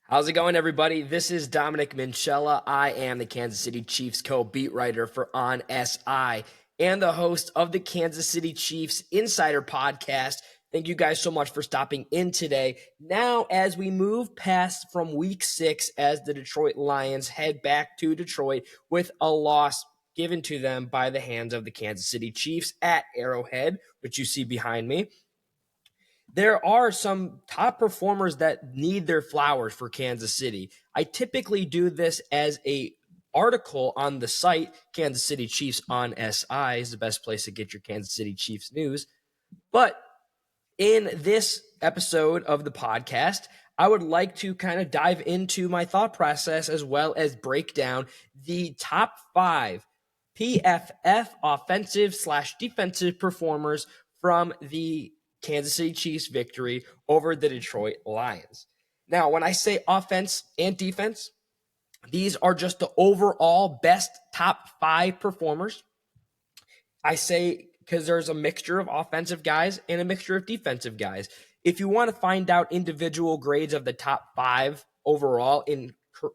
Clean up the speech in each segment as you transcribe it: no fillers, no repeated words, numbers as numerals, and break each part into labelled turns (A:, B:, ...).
A: How's it going, everybody? This is Dominic Minchella. I am the Kansas City Chiefs co-beat writer for On SI and the host of the Kansas City Chiefs Insider Podcast. Thank you guys so much for stopping in today. Now, as we move past from week 6, as the Detroit Lions head back to Detroit with a loss given to them by the hands of the Kansas City Chiefs at Arrowhead, which you see behind me. There are some top performers that need their flowers for Kansas City. I typically do this as a article on the site. Kansas City Chiefs on SI is the best place to get your Kansas City Chiefs news. But in this episode of the podcast, I would like to kind of dive into my thought process as well as break down the top 5 PFF offensive/defensive performers from the Kansas City Chiefs victory over the Detroit Lions. Now, when I say offense and defense, these are just the overall best top 5 performers. I say because there's a mixture of offensive guys and a mixture of defensive guys. If you want to find out individual grades of the top 5 overall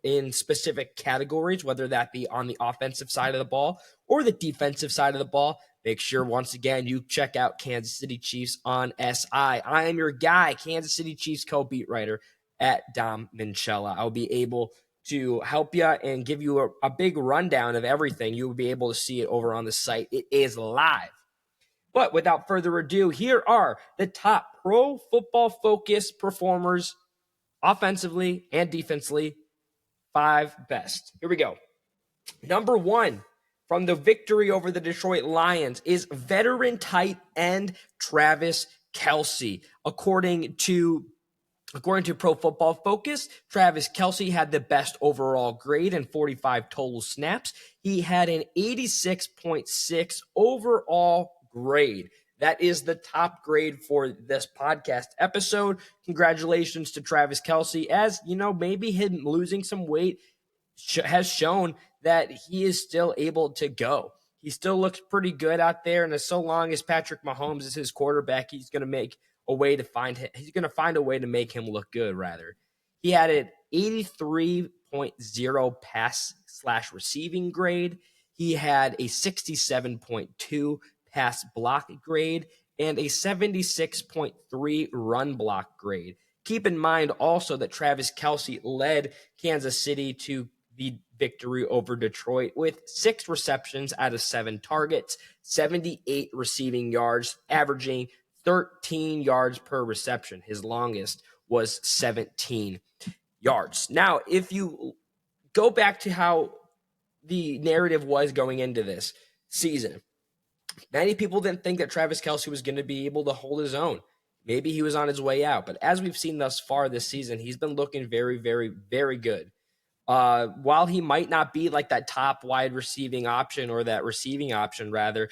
A: in specific categories, whether that be on the offensive side of the ball or the defensive side of the ball, make sure, once again, you check out Kansas City Chiefs on SI. I am your guy, Kansas City Chiefs co-beat writer at Dom Minchella. I'll be able to help you and give you a big rundown of everything. You will be able to see it over on the site. It is live. But without further ado, here are the top Pro Football Focus performers offensively and defensively. 5 best. Here we go. Number 1, from the victory over the Detroit Lions, is veteran tight end Travis Kelce. According to Pro Football Focus, Travis Kelce had the best overall grade and 45 total snaps. He had an 86.6 overall grade. That is the top grade for this podcast episode. Congratulations to Travis Kelce. As you know, maybe him losing some weight has shown that he is still able to go. He still looks pretty good out there, and as so long as Patrick Mahomes is his quarterback, he's going to find a way to make him look good, rather. He had an 83.0 pass/receiving grade. He had a 67.2 pass block grade and a 76.3 run block grade. Keep in mind also that Travis Kelce led Kansas City to the victory over Detroit with 6 receptions out of 7 targets, 78 receiving yards, averaging 13 yards per reception. His longest was 17 yards. Now, if you go back to how the narrative was going into this season, many people didn't think that Travis Kelce was going to be able to hold his own. Maybe he was on his way out. But as we've seen thus far this season, he's been looking very, very, very good. While he might not be like that top wide receiving option, or that receiving option, rather,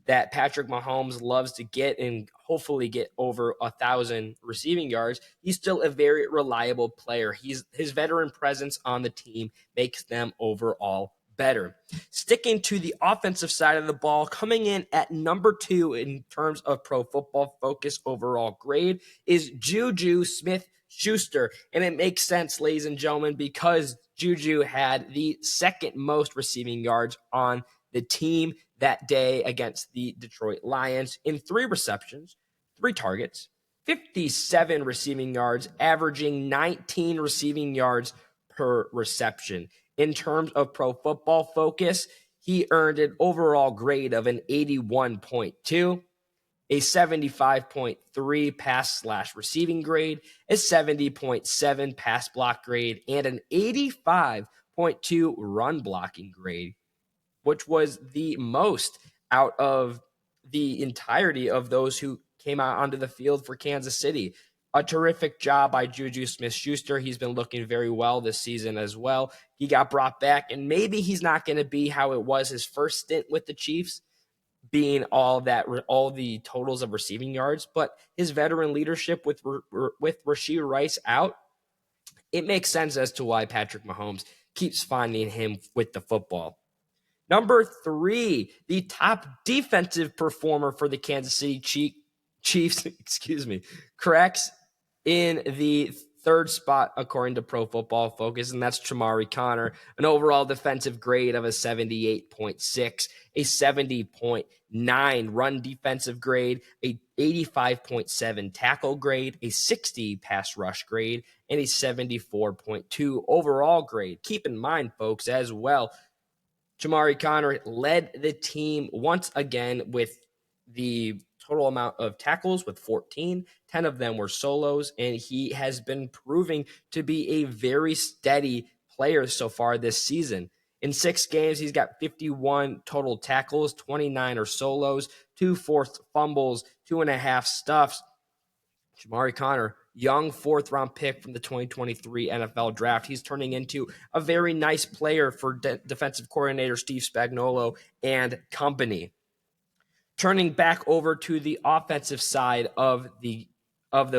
A: that Patrick Mahomes loves to get and hopefully get over 1,000 receiving yards, he's still a very reliable player. His veteran presence on the team makes them overall better. Sticking to the offensive side of the ball, coming in at number 2 in terms of Pro Football Focus overall grade is Juju Smith-Schuster. And it makes sense, ladies and gentlemen, because Juju had the second most receiving yards on the team that day against the Detroit Lions in 3 receptions, 3 targets, 57 receiving yards, averaging 19 receiving yards per reception. In terms of Pro Football Focus, he earned an overall grade of an 81.2, a 75.3 pass/receiving grade, a 70.7 pass block grade, and an 85.2 run blocking grade, which was the most out of the entirety of those who came out onto the field for Kansas City. A terrific job by Juju Smith-Schuster. He's been looking very well this season as well. He got brought back, and maybe he's not going to be how it was his first stint with the Chiefs, being all the totals of receiving yards, but his veteran leadership with Rashee Rice out, it makes sense as to why Patrick Mahomes keeps finding him with the football. Number 3, the top defensive performer for the Kansas City Chiefs, corrects in the third spot according to Pro Football Focus, and that's Chamarri Conner, an overall defensive grade of a 78.6, a 70.9 run defensive grade, a 85.7 tackle grade, a 60 pass rush grade, and a 74.2 overall grade. Keep in mind, folks, as well, Chamarri Conner led the team once again with the total amount of tackles with 14. 10 of them were solos, and he has been proving to be a very steady player so far this season. In 6 games, he's got 51 total tackles, 29 are solos, 2 forced fumbles, 2.5 stuffs. Chamarri Conner, young 4th-round pick from the 2023 NFL Draft. He's turning into a very nice player for defensive coordinator Steve Spagnuolo and company. Turning back over to the offensive side of the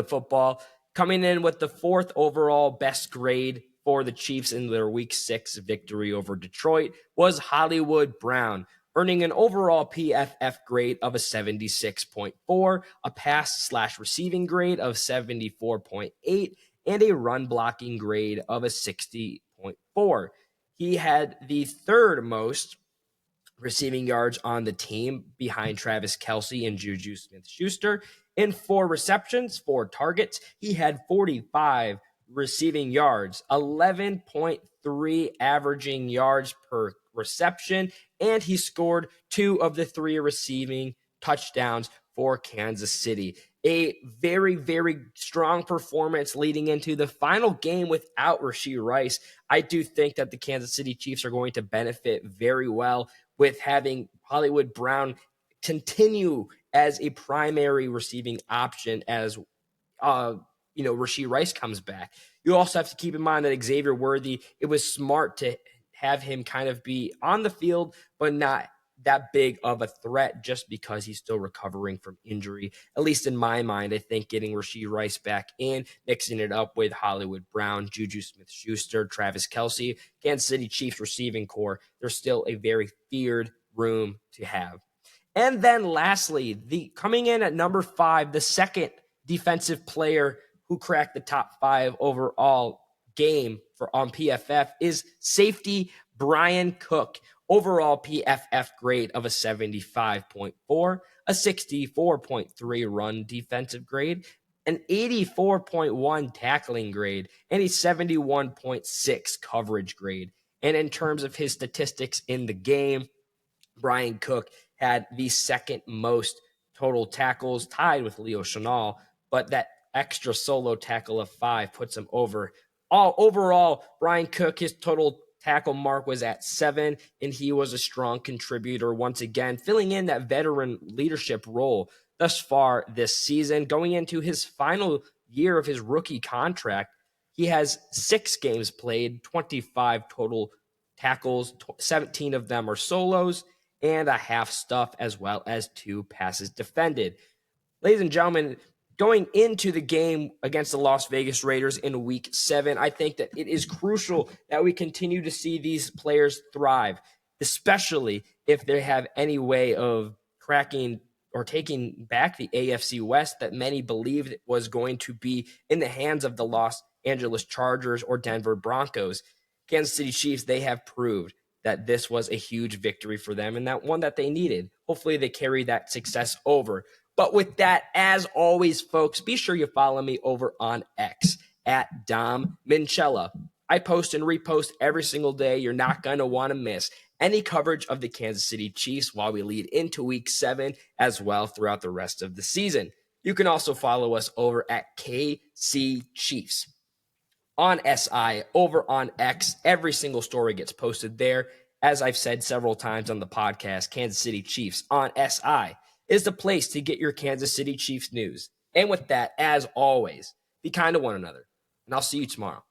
A: football, coming in with the 4th overall best grade for the Chiefs in their Week 6 victory over Detroit was Hollywood Brown, earning an overall PFF grade of a 76.4, a pass/receiving grade of 74.8, and a run blocking grade of a 60.4. He had the 3rd most receiving yards on the team behind Travis Kelce and Juju Smith-Schuster. In 4 receptions, 4 targets, he had 45 receiving yards, 11.3 averaging yards per reception, and he scored 2 of the 3 receiving touchdowns for Kansas City. A very, very strong performance leading into the final game without Rashee Rice. I do think that the Kansas City Chiefs are going to benefit very well with having Hollywood Brown continue as a primary receiving option as Rashee Rice comes back. You also have to keep in mind that Xavier Worthy, it was smart to have him kind of be on the field, but not that big of a threat just because he's still recovering from injury. At least in my mind, I think getting Rashee Rice back in, mixing it up with Hollywood Brown, Juju Smith-Schuster, Travis Kelce, Kansas City Chiefs receiving core, they're still a very feared room to have. And then lastly, coming in at number 5, the second defensive player who cracked the top 5 overall game on PFF is safety Bryan Cook. Overall PFF grade of a 75.4, a 64.3 run defensive grade, an 84.1 tackling grade, and a 71.6 coverage grade. And in terms of his statistics in the game, Bryan Cook had the 2nd most total tackles, tied with Leo Chenal, but that extra solo tackle of 5 puts him over. Overall, Bryan Cook, his total tackle mark was at 7, and he was a strong contributor once again, filling in that veteran leadership role thus far this season. Going into his final year of his rookie contract, he has 6 games played, 25 total tackles, 17 of them are solos, and a half stuff, as well as 2 passes defended. Ladies and gentlemen, going into the game against the Las Vegas Raiders in Week 7, I think that it is crucial that we continue to see these players thrive, especially if they have any way of cracking or taking back the AFC West that many believed was going to be in the hands of the Los Angeles Chargers or Denver Broncos. Kansas City Chiefs, they have proved that this was a huge victory for them and that one that they needed. Hopefully they carry that success over. But with that, as always, folks, be sure you follow me over on X at Dom Minchella. I post and repost every single day. You're not going to want to miss any coverage of the Kansas City Chiefs while we lead into Week 7 as well throughout the rest of the season. You can also follow us over at KC Chiefs on SI over on X. Every single story gets posted there. As I've said several times on the podcast, Kansas City Chiefs on SI is the place to get your Kansas City Chiefs news. And with that, as always, be kind to one another. And I'll see you tomorrow.